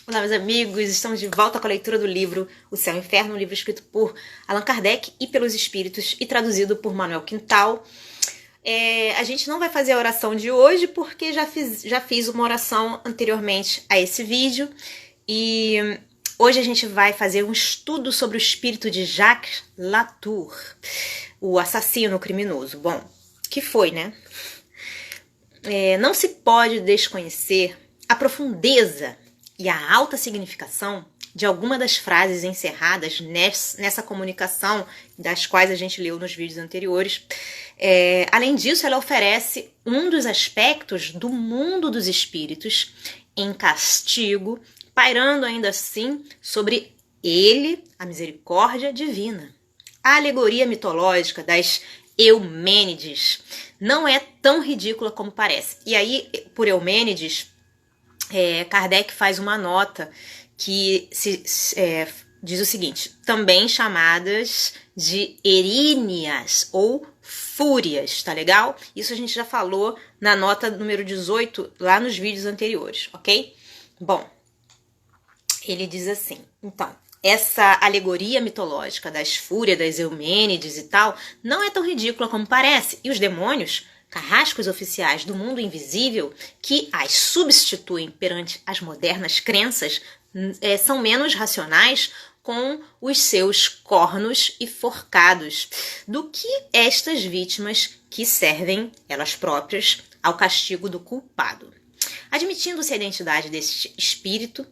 Olá, meus amigos, estamos de volta com a leitura do livro O Céu e o Inferno, um livro escrito por Allan Kardec e pelos Espíritos e traduzido por Manuel Quintal. A gente não vai fazer a oração de hoje porque já fiz uma oração anteriormente a esse vídeo e hoje a gente vai fazer um estudo sobre o espírito de Jacques Latour, o assassino criminoso. Bom, que foi, né? Não se pode desconhecer a profundeza e a alta significação de alguma das frases encerradas nessa comunicação, das quais a gente leu nos vídeos anteriores. Além disso, ela oferece um dos aspectos do mundo dos espíritos em castigo, pairando ainda assim sobre ele, a misericórdia divina. A alegoria mitológica das Eumênides não é tão ridícula como parece. E aí, por Eumênides, Kardec faz uma nota que diz o seguinte: também chamadas de eríneas ou fúrias, tá legal? Isso a gente já falou na nota número 18 lá nos vídeos anteriores, ok? Bom, ele diz assim, então, essa alegoria mitológica das fúrias, das Eumênides e tal, não é tão ridícula como parece, e os demônios, carrascos oficiais do mundo invisível, que as substituem perante as modernas crenças, são menos racionais com os seus cornos e forcados do que estas vítimas que servem, elas próprias, ao castigo do culpado. Admitindo-se a identidade desse espírito,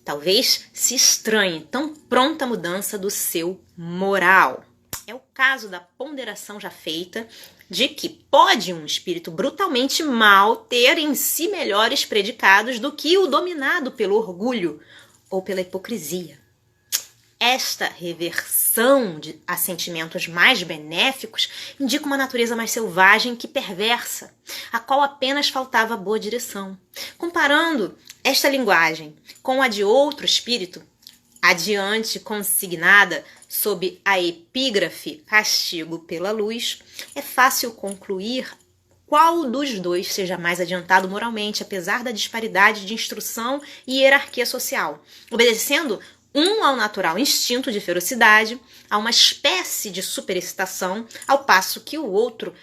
talvez se estranhe tão pronta mudança do seu moral. É o caso da ponderação já feita de que pode um espírito brutalmente mau ter em si melhores predicados do que o dominado pelo orgulho ou pela hipocrisia. Esta reversão a sentimentos mais benéficos indica uma natureza mais selvagem que perversa, a qual apenas faltava boa direção. Comparando esta linguagem com a de outro espírito, adiante consignada sob a epígrafe Castigo pela Luz, é fácil concluir qual dos dois seja mais adiantado moralmente, apesar da disparidade de instrução e hierarquia social, obedecendo um ao natural instinto de ferocidade, a uma espécie de superexcitação, ao passo que o outro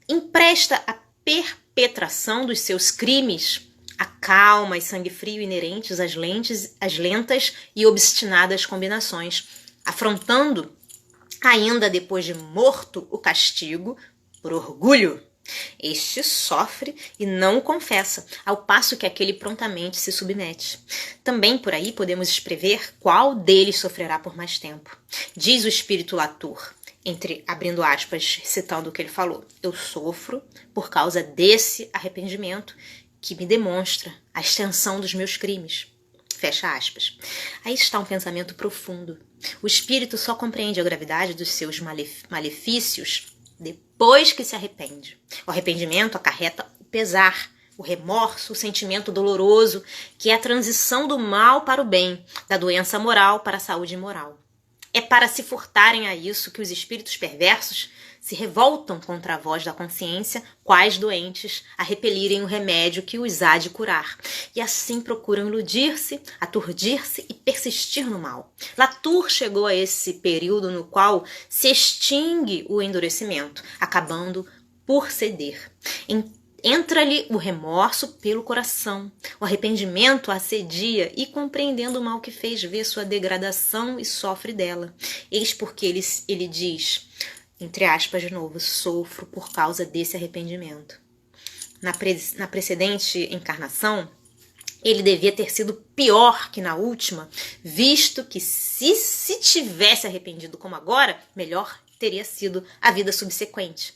empresta a perpetração dos seus crimes a calma e sangue frio inerentes às lentas e obstinadas combinações, afrontando, ainda depois de morto, o castigo por orgulho. Este sofre e não o confessa, ao passo que aquele prontamente se submete. Também por aí podemos esprever qual deles sofrerá por mais tempo. Diz o espírito Latour, abrindo aspas, citando o que ele falou: eu sofro por causa desse arrependimento que me demonstra a extensão dos meus crimes. Fecha aspas. Aí está um pensamento profundo. O espírito só compreende a gravidade dos seus malefícios depois que se arrepende. O arrependimento acarreta o pesar, o remorso, o sentimento doloroso, que é a transição do mal para o bem, da doença moral para a saúde moral. É para se furtarem a isso que os espíritos perversos se revoltam contra a voz da consciência, quais doentes a repelirem o remédio que os há de curar, e assim procuram iludir-se, aturdir-se e persistir no mal. Latour chegou a esse período no qual se extingue o endurecimento, acabando por ceder. Entra-lhe o remorso pelo coração, o arrependimento assedia e, compreendendo o mal que fez, vê sua degradação e sofre dela. Eis porque ele diz, entre aspas de novo, sofro por causa desse arrependimento. Na precedente encarnação, ele devia ter sido pior que na última, visto que se tivesse arrependido como agora, melhor teria sido a vida subsequente.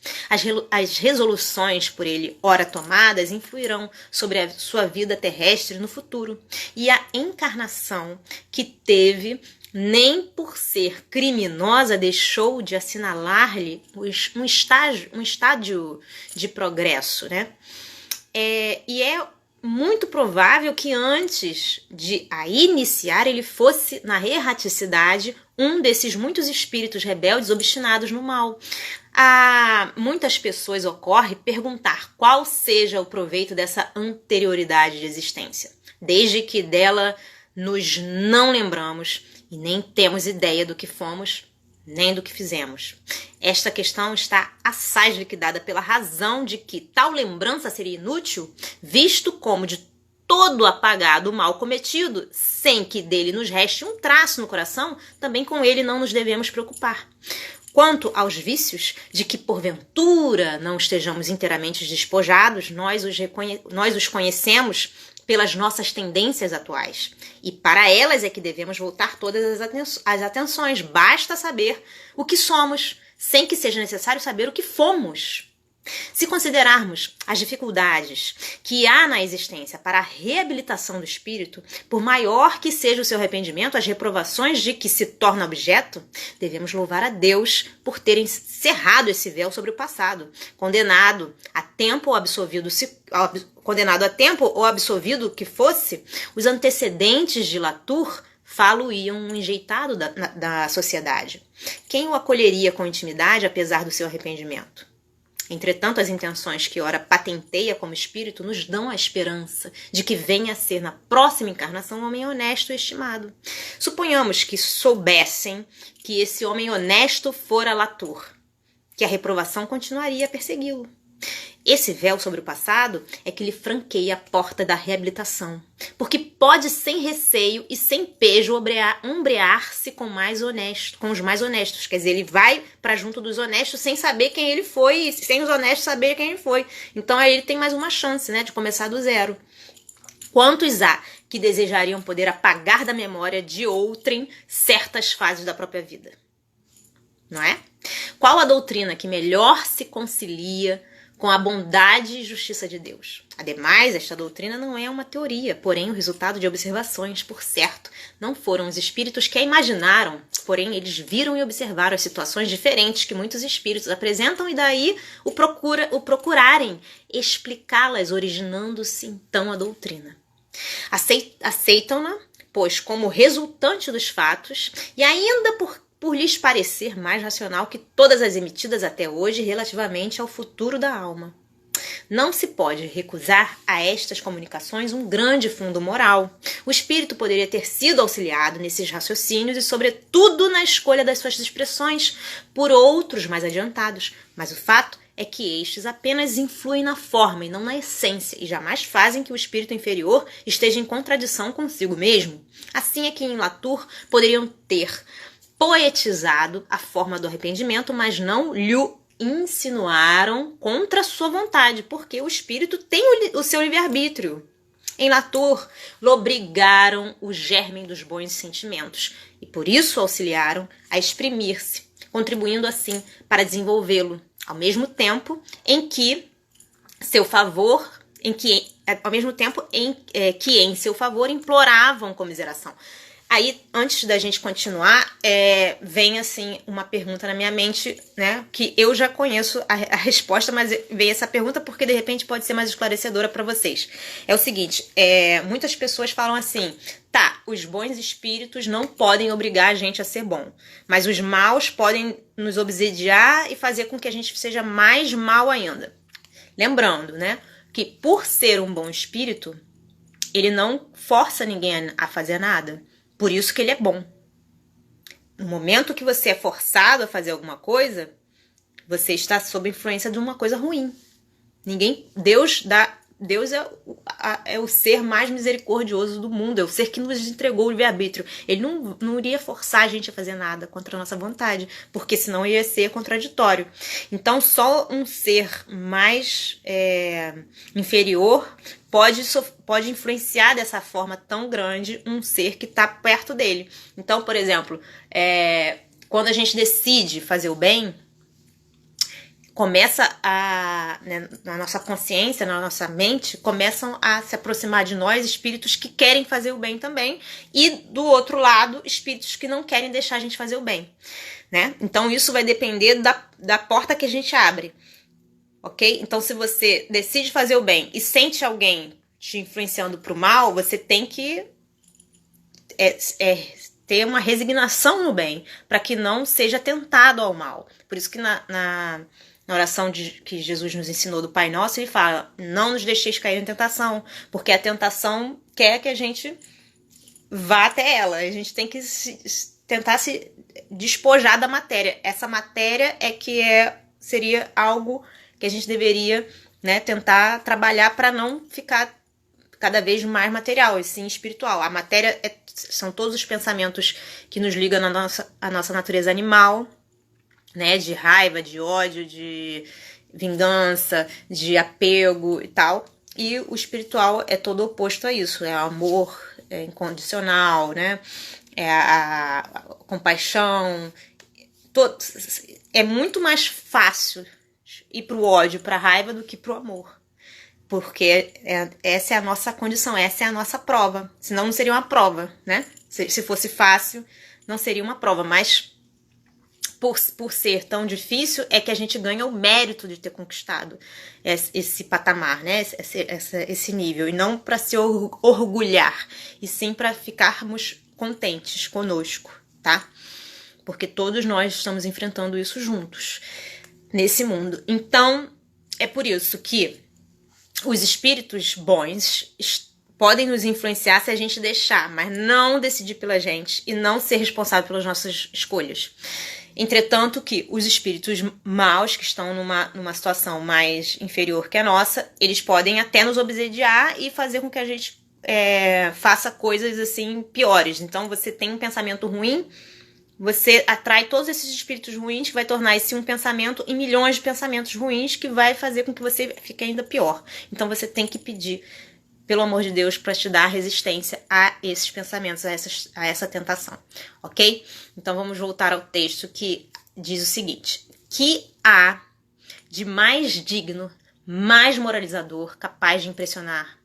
As resoluções por ele ora tomadas influirão sobre a sua vida terrestre no futuro. E a encarnação que teve, nem por ser criminosa, deixou de assinalar-lhe um estádio de progresso, né? E é muito provável que antes de a iniciar ele fosse, na erraticidade, um desses muitos espíritos rebeldes obstinados no mal. A muitas pessoas ocorre perguntar qual seja o proveito dessa anterioridade de existência, desde que dela nos não lembramos e nem temos ideia do que fomos, nem do que fizemos. Esta questão está assaz liquidada pela razão de que tal lembrança seria inútil, visto como de todo apagado o mal cometido, sem que dele nos reste um traço no coração, também com ele não nos devemos preocupar. Quanto aos vícios, de que porventura não estejamos inteiramente despojados, nós os conhecemos pelas nossas tendências atuais. E para elas é que devemos voltar todas as atenções. Basta saber o que somos, sem que seja necessário saber o que fomos. Se considerarmos as dificuldades que há na existência para a reabilitação do espírito, por maior que seja o seu arrependimento, as reprovações de que se torna objeto, devemos louvar a Deus por ter cerrado esse véu sobre o passado, condenado a tempo ou absolvido que fosse, os antecedentes de Latour falo-iam um enjeitado da sociedade. Quem o acolheria com intimidade, apesar do seu arrependimento? Entretanto, as intenções que ora patenteia como espírito nos dão a esperança de que venha a ser na próxima encarnação um homem honesto e estimado. Suponhamos que soubessem que esse homem honesto fora Latour, que a reprovação continuaria a persegui-lo. Esse véu sobre o passado é que lhe franqueia a porta da reabilitação, porque pode sem receio e sem pejo ombrear-se com os mais honestos. Quer dizer, ele vai para junto dos honestos sem saber quem ele foi e sem os honestos saber quem ele foi. Então aí ele tem mais uma chance, né, de começar do zero. Quantos há que desejariam poder apagar da memória de outrem certas fases da própria vida? Não é? Qual a doutrina que melhor se concilia com a bondade e justiça de Deus? Ademais, esta doutrina não é uma teoria, porém o resultado de observações, por certo. Não foram os espíritos que a imaginaram, porém eles viram e observaram as situações diferentes que muitos espíritos apresentam e daí o procurarem explicá-las, originando-se então a doutrina. Aceitam-na, pois, como resultante dos fatos e ainda por lhes parecer mais racional que todas as emitidas até hoje relativamente ao futuro da alma. Não se pode recusar a estas comunicações um grande fundo moral. O espírito poderia ter sido auxiliado nesses raciocínios e, sobretudo, na escolha das suas expressões por outros mais adiantados, mas o fato é que estes apenas influem na forma e não na essência, e jamais fazem que o espírito inferior esteja em contradição consigo mesmo. Assim é que em Latour poderiam ter poetizado a forma do arrependimento, mas não lhe insinuaram contra sua vontade, porque o espírito tem o seu livre-arbítrio. Em Latour, lobrigaram o germe dos bons sentimentos e por isso auxiliaram a exprimir-se, contribuindo assim para desenvolvê-lo, ao mesmo tempo em que em seu favor imploravam comiseração. Aí, antes da gente continuar, vem assim uma pergunta na minha mente, né? Que eu já conheço a resposta, mas veio essa pergunta porque de repente pode ser mais esclarecedora para vocês. É o seguinte, muitas pessoas falam assim, tá, os bons espíritos não podem obrigar a gente a ser bom, mas os maus podem nos obsediar e fazer com que a gente seja mais mal ainda. Lembrando, né, que por ser um bom espírito, ele não força ninguém a fazer nada. Por isso que ele é bom. No momento que você é forçado a fazer alguma coisa, você está sob influência de uma coisa ruim. Deus é o ser mais misericordioso do mundo, é o ser que nos entregou o livre-arbítrio. Ele não iria forçar a gente a fazer nada contra a nossa vontade, porque senão ia ser contraditório. Então, só um ser mais inferior pode influenciar dessa forma tão grande um ser que está perto dele. Então, por exemplo, quando a gente decide fazer o bem, começa na nossa consciência, na nossa mente, começam a se aproximar de nós espíritos que querem fazer o bem também, e do outro lado, espíritos que não querem deixar a gente fazer o bem, né? Então isso vai depender da porta que a gente abre, ok? Então se você decide fazer o bem e sente alguém te influenciando para o mal, você tem que ter uma resignação no bem, para que não seja tentado ao mal. Por isso que na oração que Jesus nos ensinou do Pai Nosso, ele fala, não nos deixeis cair em tentação, porque a tentação quer que a gente vá até ela. A gente tem que tentar se despojar da matéria. Essa matéria seria algo que a gente deveria, né, tentar trabalhar para não ficar cada vez mais material, e sim espiritual. A matéria são todos os pensamentos que nos ligam à nossa natureza animal, né, de raiva, de ódio, de vingança, de apego e tal. E o espiritual é todo oposto a isso, é o amor incondicional, né, é a compaixão. É muito mais fácil ir pro ódio, pra raiva, do que pro amor. Porque essa é a nossa condição, essa é a nossa prova. Senão não seria uma prova, né? Se fosse fácil, não seria uma prova. Mas por ser tão difícil, é que a gente ganha o mérito de ter conquistado esse patamar, né? Esse nível. E não para se orgulhar, e sim para ficarmos contentes conosco, tá? Porque todos nós estamos enfrentando isso juntos nesse mundo. Então, é por isso que os espíritos bons podem nos influenciar se a gente deixar, mas não decidir pela gente e não ser responsável pelas nossas escolhas. Entretanto, que os espíritos maus, que estão numa situação mais inferior que a nossa, eles podem até nos obsediar e fazer com que a gente faça coisas assim piores. Então, você tem um pensamento ruim, você atrai todos esses espíritos ruins, que vai tornar esse um pensamento em milhões de pensamentos ruins, que vai fazer com que você fique ainda pior. Então você tem que pedir, pelo amor de Deus, para te dar resistência a esses pensamentos, a essa tentação, ok? Então vamos voltar ao texto, que diz o seguinte: que há de mais digno, mais moralizador, capaz de impressionar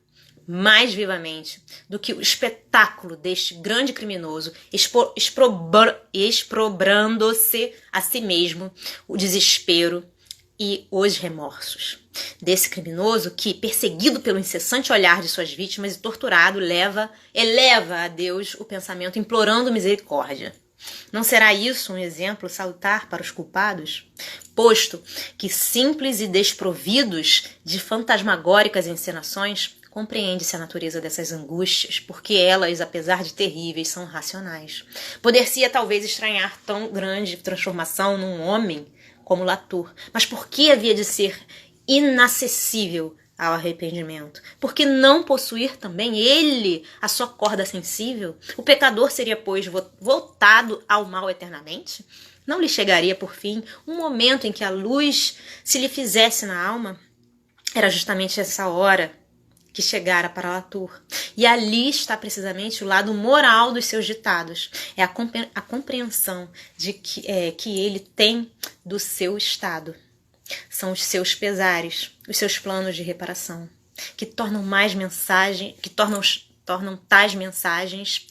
mais vivamente do que o espetáculo deste grande criminoso exprobrando-se a si mesmo, o desespero e os remorsos. Desse criminoso que, perseguido pelo incessante olhar de suas vítimas e torturado, eleva a Deus o pensamento implorando misericórdia. Não será isso um exemplo salutar para os culpados? Posto que, simples e desprovidos de fantasmagóricas encenações, compreende-se a natureza dessas angústias, porque elas, apesar de terríveis, são racionais. Poder-se-ia talvez estranhar tão grande transformação num homem como Latour, mas por que havia de ser inacessível ao arrependimento? Porque não possuir também ele a sua corda sensível? O pecador seria, pois, voltado ao mal eternamente? Não lhe chegaria, por fim, um momento em que a luz se lhe fizesse na alma? Era justamente essa hora que chegara para Latour. E ali está precisamente o lado moral dos seus ditados. É a compreensão de que ele tem do seu estado. São os seus pesares, os seus planos de reparação, que tornam tais mensagens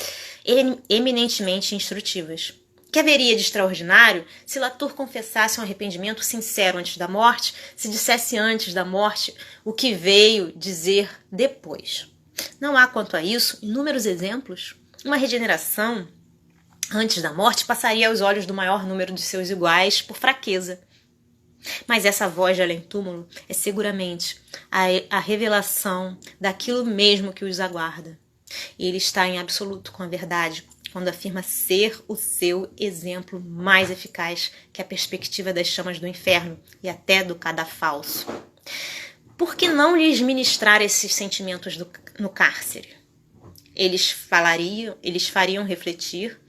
eminentemente instrutivas. Que haveria de extraordinário se Latour confessasse um arrependimento sincero antes da morte, se dissesse antes da morte o que veio dizer depois? Não há, quanto a isso, inúmeros exemplos? Uma regeneração antes da morte passaria aos olhos do maior número de seus iguais por fraqueza. Mas essa voz de além-túmulo é seguramente a revelação daquilo mesmo que os aguarda. E ele está em absoluto com a verdade quando afirma ser o seu exemplo mais eficaz que a perspectiva das chamas do inferno e até do cadafalso. Por que não lhes ministrar esses sentimentos no cárcere? Eles fariam refletir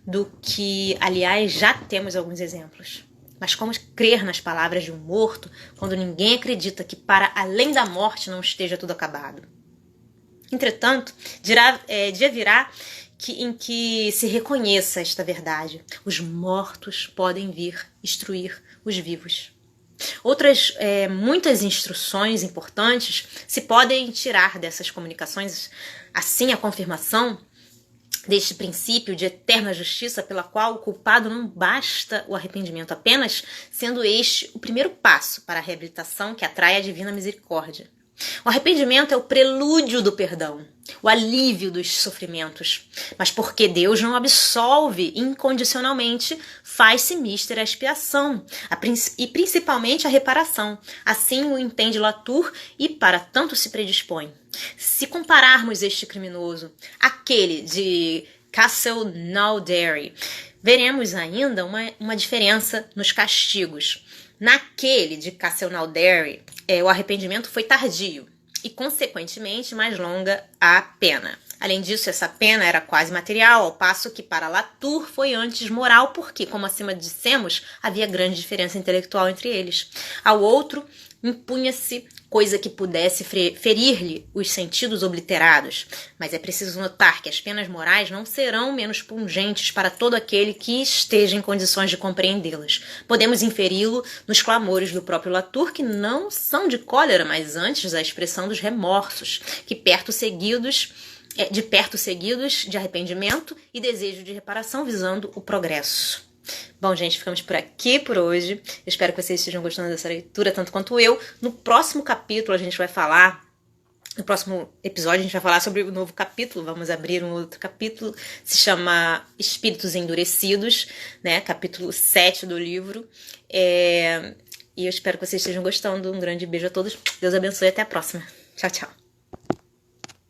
do que, aliás, já temos alguns exemplos. Mas como crer nas palavras de um morto quando ninguém acredita que para além da morte não esteja tudo acabado? Entretanto, dia virá em que se reconheça esta verdade. Os mortos podem vir instruir os vivos. Muitas instruções importantes se podem tirar dessas comunicações, assim a confirmação deste princípio de eterna justiça pela qual o culpado não basta o arrependimento apenas, sendo este o primeiro passo para a reabilitação que atrai a divina misericórdia. O arrependimento é o prelúdio do perdão, o alívio dos sofrimentos. Mas porque Deus não absolve incondicionalmente, faz-se mister a expiação e principalmente a reparação. Assim o entende Latour e para tanto se predispõe. Se compararmos este criminoso, aquele de Castelnaudary, veremos ainda uma diferença nos castigos. Naquele de Castelnaudary, o arrependimento foi tardio e, consequentemente, mais longa a pena. Além disso, essa pena era quase material, ao passo que para Latour foi antes moral, porque, como acima dissemos, havia grande diferença intelectual entre eles. Ao outro, impunha-se coisa que pudesse ferir-lhe os sentidos obliterados. Mas é preciso notar que as penas morais não serão menos pungentes para todo aquele que esteja em condições de compreendê-las. Podemos inferi-lo nos clamores do próprio Latour, que não são de cólera, mas antes a expressão dos remorsos, que de perto seguidos de arrependimento e desejo de reparação visando o progresso. Bom, gente, ficamos por aqui por hoje. Eu espero que vocês estejam gostando dessa leitura, tanto quanto eu. No próximo capítulo a gente vai falar, no próximo episódio a gente vai falar sobre o novo capítulo. Vamos abrir um outro capítulo, se chama Espíritos Endurecidos, né? Capítulo 7 do livro. E eu espero que vocês estejam gostando. Um grande beijo a todos. Deus abençoe e até a próxima. Tchau, tchau.